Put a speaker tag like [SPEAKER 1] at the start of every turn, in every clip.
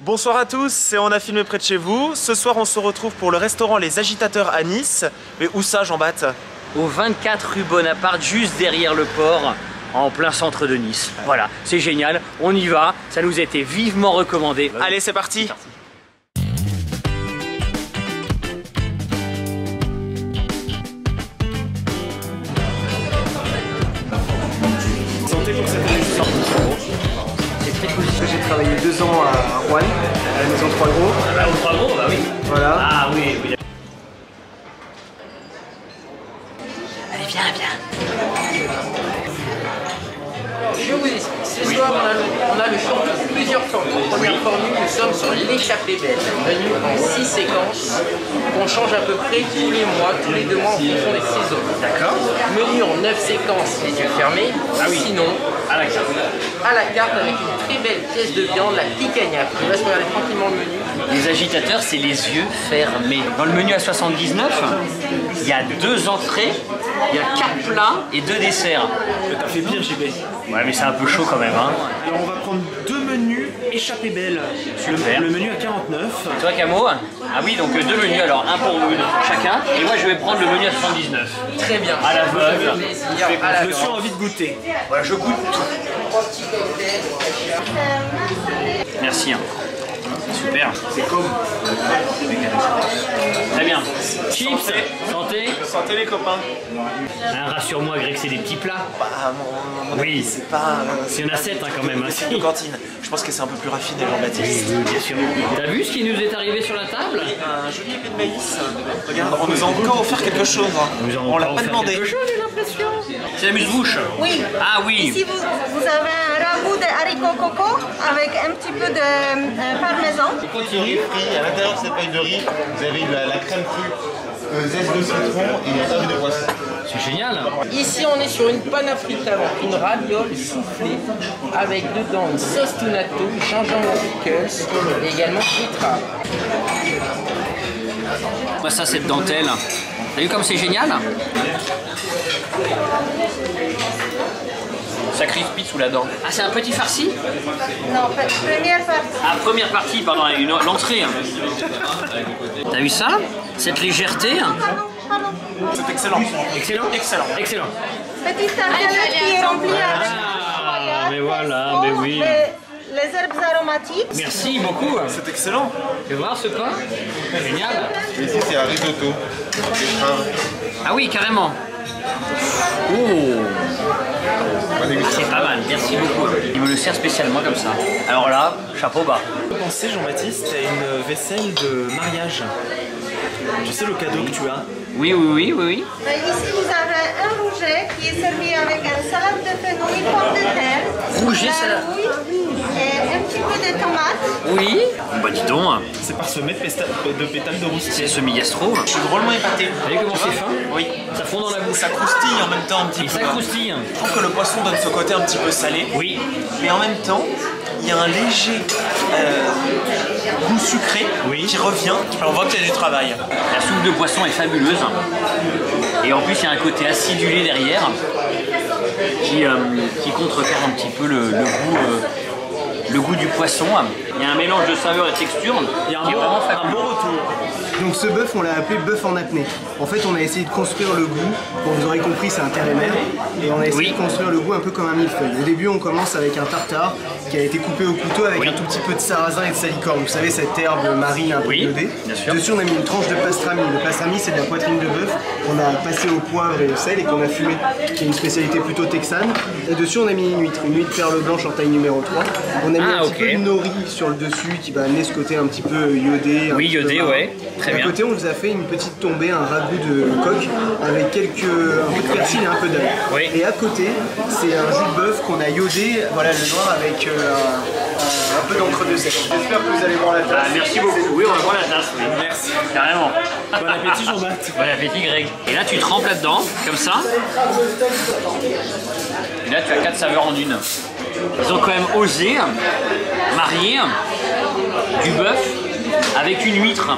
[SPEAKER 1] Bonsoir à tous, c'est On a filmé près de chez vous. Ce soir, on se retrouve pour le restaurant Les Agitateurs à Nice. Mais où ça, Jean-Baptiste?
[SPEAKER 2] Au 24 rue Bonaparte, juste derrière le port, en plein centre de Nice. Voilà, c'est génial, on y va, ça nous a été vivement recommandé.
[SPEAKER 1] Allez, c'est parti. Santé pour cette réussite.
[SPEAKER 3] C'est très positif. J'ai travaillé 2 ans à Rouen, à la maison 3 Gros.
[SPEAKER 2] Ah, au 3 Gros, bah oui.
[SPEAKER 3] Voilà.
[SPEAKER 2] Ah oui, oui. Allez, viens, viens.
[SPEAKER 4] Je vous explique. Ce soir, on a le choix de plusieurs formules. Première formule, nous sommes sur l'échappée belle. Menu en 6 séquences qu'on change à peu près tous les mois, tous les 2 mois en fonction des saisons. D'accord. Menu en 9 séquences, les yeux fermés. Ah oui. Sinon,
[SPEAKER 2] À la carte.
[SPEAKER 4] à la carte avec une très belle pièce de viande, la picanha. Je vous laisse regarder tranquillement le menu.
[SPEAKER 2] Les agitateurs, c'est les yeux fermés. Dans le menu à 79, il y a 2 entrées, il y a 4 plats et 2 desserts.
[SPEAKER 1] T'as fait pire, JB.
[SPEAKER 2] Ouais, mais c'est un peu chaud quand même, hein.
[SPEAKER 1] Alors, on va prendre 2 menus échappée belle.
[SPEAKER 2] Super.
[SPEAKER 1] Le menu à 49.
[SPEAKER 2] Toi, Camo? Ah oui, donc 2 menus, alors un pour vous chacun. Et moi, je vais prendre le menu à 79.
[SPEAKER 4] Très bien.
[SPEAKER 2] À la veuve.
[SPEAKER 4] Plaisir. À la
[SPEAKER 1] Je suis envie de goûter.
[SPEAKER 2] Voilà, je goûte tout. Merci. Hein. Super. C'est comme. Très bien. Chips. Santé.
[SPEAKER 1] Santé les copains.
[SPEAKER 2] Hein, rassure-moi, Greg, c'est des petits plats.
[SPEAKER 1] Bah, mon
[SPEAKER 2] Oui.
[SPEAKER 1] c'est pas...
[SPEAKER 2] Il y en a 7 hein, quand même. Hein.
[SPEAKER 1] c'est de cantine. Je pense que c'est un peu plus raffiné, Jean-Baptiste.
[SPEAKER 2] Oui, bien sûr. T'as vu ce qui nous est arrivé sur la table?
[SPEAKER 1] Un joli pied de maïs. Regarde, on nous a encore offert quelque chose. Hein. On l'a pas demandé.
[SPEAKER 2] C'est la muse-bouche.
[SPEAKER 5] Oui.
[SPEAKER 2] Ah oui.
[SPEAKER 5] Ici, vous avez un ragoût de haricots coco avec un petit peu de parmesan.
[SPEAKER 6] Petit riz frit, à l'intérieur de cette paille de riz, vous avez la crème crue, zeste de citron et un œuf de poisson.
[SPEAKER 2] C'est génial.
[SPEAKER 4] Ici, on est sur une panna fritta, une raviole soufflée avec dedans une sauce tonato, gingembre pickles et également fritra.
[SPEAKER 2] Moi, ça, cette dentelle. T'as vu comme c'est génial? Ça crispe sous la dent. Ah, c'est un petit farci?
[SPEAKER 5] Non, première partie.
[SPEAKER 2] Ah, première partie, pardon, l'entrée. T'as vu ça? Cette légèreté?
[SPEAKER 1] C'est excellent.
[SPEAKER 2] Excellent.
[SPEAKER 1] Excellent.
[SPEAKER 2] Excellent.
[SPEAKER 5] Petite tartelette qui est remplie avec
[SPEAKER 2] Ah, mais voilà, mais oui.
[SPEAKER 5] les herbes aromatiques.
[SPEAKER 2] Merci beaucoup.
[SPEAKER 1] C'est excellent.
[SPEAKER 2] Tu veux voir ce pain? Génial.
[SPEAKER 6] Ici, c'est un risotto.
[SPEAKER 2] Ah oui, carrément. Oh, c'est pas mal, merci beaucoup. Il me le sert spécialement comme ça. Alors là, chapeau bas.
[SPEAKER 1] Pensez, Jean-Baptiste, à une vaisselle de mariage. Tu sais le cadeau que tu as?
[SPEAKER 2] Oui, oui, oui, oui, oui.
[SPEAKER 5] Ici, vous avez un rouget qui est servi avec un salade de fenouil, pommes de terre,
[SPEAKER 2] Rouget,
[SPEAKER 5] de la
[SPEAKER 2] salade.
[SPEAKER 5] rouille et un petit peu de tomate.
[SPEAKER 2] Oui. Bah dis donc,
[SPEAKER 1] C'est parsemé de pétales de roussi.
[SPEAKER 2] c'est semi-gastro.
[SPEAKER 1] Je suis drôlement épaté.
[SPEAKER 2] Vous voyez comment c'est fin?
[SPEAKER 1] Oui.
[SPEAKER 2] Ça fond dans la bouche.
[SPEAKER 1] Ça croustille en même temps un petit
[SPEAKER 2] Et
[SPEAKER 1] peu.
[SPEAKER 2] ça croustille.
[SPEAKER 1] Je trouve que le poisson donne ce côté un petit peu salé.
[SPEAKER 2] Oui.
[SPEAKER 1] Mais en même temps, il y a un léger goût sucré qui revient. Alors on voit qu'il y a du travail.
[SPEAKER 2] La soupe de poisson est fabuleuse. Et en plus, il y a un côté acidulé derrière qui contrecarre un petit peu le goût du poisson. Il y a un mélange de saveurs et de textures
[SPEAKER 3] Il y a
[SPEAKER 2] qui est vraiment fabuleux.
[SPEAKER 3] bon retour. Donc ce bœuf, on l'a appelé bœuf en apnée. En fait, on a essayé de construire le goût. Bon, vous aurez compris, c'est intérimaire. Et on a essayé de construire le goût un peu comme un millefeuille. Au début, on commence avec un tartare qui a été coupé au couteau avec un tout petit peu de sarrasin et de salicorne. Vous savez, cette herbe marine un peu iodée.
[SPEAKER 2] bien sûr.
[SPEAKER 3] Dessus, on a mis une tranche de pastrami. Le pastrami, c'est de la poitrine de bœuf qu'on a passé au poivre et au sel et qu'on a fumé, qui est une spécialité plutôt texane. Et dessus, on a mis une huître perle blanche en taille numéro 3. On a mis un petit peu de nori sur le dessus qui va amener ce côté un petit peu iodé.
[SPEAKER 2] Oui, iodé, ouais. Très bien.
[SPEAKER 3] À côté, on vous a fait une petite tombée, un ragoût de coque avec un peu de persil et un peu d'ail.
[SPEAKER 2] Oui.
[SPEAKER 3] Et à côté, c'est un jus de bœuf qu'on a iodé, voilà le noir avec un peu d'encre de sel. J'espère que vous allez voir la tasse.
[SPEAKER 2] Ah, merci beaucoup. Oui, on va voir la tasse. Oui.
[SPEAKER 1] Merci.
[SPEAKER 2] Carrément.
[SPEAKER 1] Bon appétit, Jean-Baptiste.
[SPEAKER 2] Bon appétit, Greg. Et là, tu trempes là-dedans, comme ça. Et là, tu as 4 saveurs en une. Ils ont quand même osé marier du bœuf avec une huître.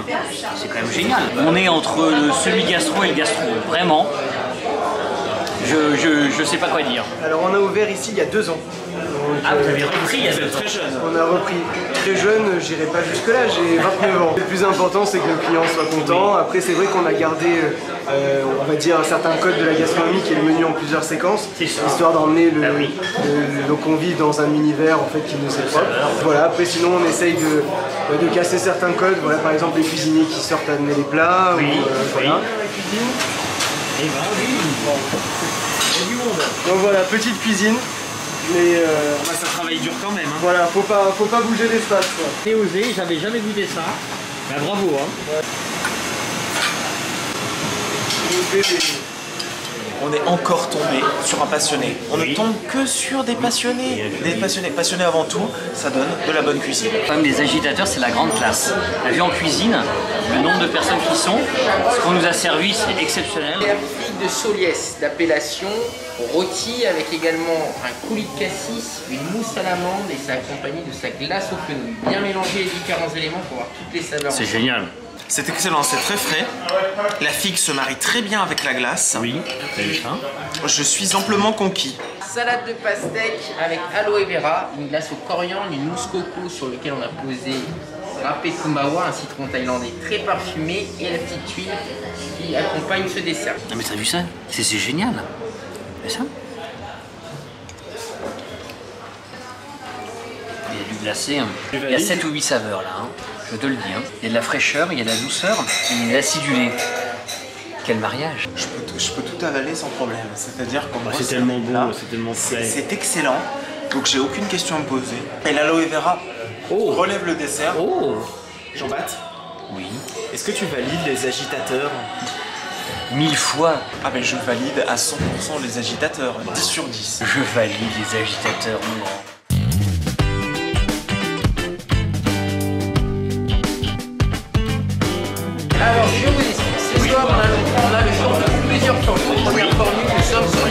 [SPEAKER 2] C'est quand même génial. On est entre le semi-gastro et le gastro. Vraiment. Je sais pas quoi dire.
[SPEAKER 3] Alors on a ouvert ici il y a 2 ans.
[SPEAKER 2] Ah, vous avez repris il y a 2 ans.
[SPEAKER 1] Très jeune.
[SPEAKER 3] On a repris très jeune, j'irai pas jusque là, j'ai 29 ans. Le plus important c'est que le client soit content. Après c'est vrai qu'on a gardé, on va dire, un certain code de la gastronomie qui est le menu en plusieurs séquences, histoire d'emmener nos convives dans un univers en fait qui nous est propre. Voilà, après sinon on essaye de casser certains codes, voilà par exemple les cuisiniers qui sortent amener les plats, voilà.
[SPEAKER 2] Et ben oui, il y a du monde.
[SPEAKER 3] Donc voilà, petite cuisine. Mais
[SPEAKER 2] Ça travaille dur quand même. Hein.
[SPEAKER 3] voilà, faut pas bouger l'espace.
[SPEAKER 2] C'est osé, j'avais jamais goûté ça. Bah, bravo. Hein.
[SPEAKER 1] On est encore tombé sur un passionné. On ne tombe que sur des passionnés. Des passionnés avant tout, ça donne de la bonne cuisine.
[SPEAKER 2] Quand même, les agitateurs, c'est la grande classe. La vue en cuisine, le nombre de personnes qui sont, ce qu'on nous a servi, c'est exceptionnel.
[SPEAKER 4] Et un figue de Soliès d'appellation rôti avec également un coulis de cassis, une mousse à l'amande et c'est accompagné de sa glace au fenouil. Bien mélanger les différents éléments pour avoir toutes les saveurs.
[SPEAKER 2] C'est génial.
[SPEAKER 1] C'est excellent, c'est très frais. La figue se marie très bien avec la glace.
[SPEAKER 2] Oui, t'as vu ça?
[SPEAKER 1] Je suis amplement conquis.
[SPEAKER 4] Salade de pastèque avec aloe vera, une glace au coriandre, une mousse coco sur laquelle on a posé râpé kumbawa, un citron thaïlandais très parfumé et la petite tuile qui accompagne ce dessert.
[SPEAKER 2] Non mais t'as vu ça? C'est génial. C'est ça? Il y a du glacé. Hein. Il y a 7 ou 8 saveurs là. Hein. Je te le dis. Hein. Il y a de la fraîcheur, il y a de la douceur, il y a de l'acidulé. Quel mariage!
[SPEAKER 1] Je peux tout avaler sans problème. C'est-à-dire qu'on
[SPEAKER 2] c'est tellement beau, c'est tellement frais.
[SPEAKER 1] C'est excellent. Donc j'ai aucune question à me poser. Et l'aloe vera relève le dessert.
[SPEAKER 2] Oh!
[SPEAKER 1] Jean-Baptiste,
[SPEAKER 2] Oui.
[SPEAKER 1] est-ce que tu valides les agitateurs?
[SPEAKER 2] 1000 fois!
[SPEAKER 1] Ah ben je valide à 100% les agitateurs. 10 sur 10.
[SPEAKER 2] Je valide les agitateurs, moi.
[SPEAKER 4] Alors je vous explique, ce soir on a le choix de plusieurs formules. Première formule, nous sommes sur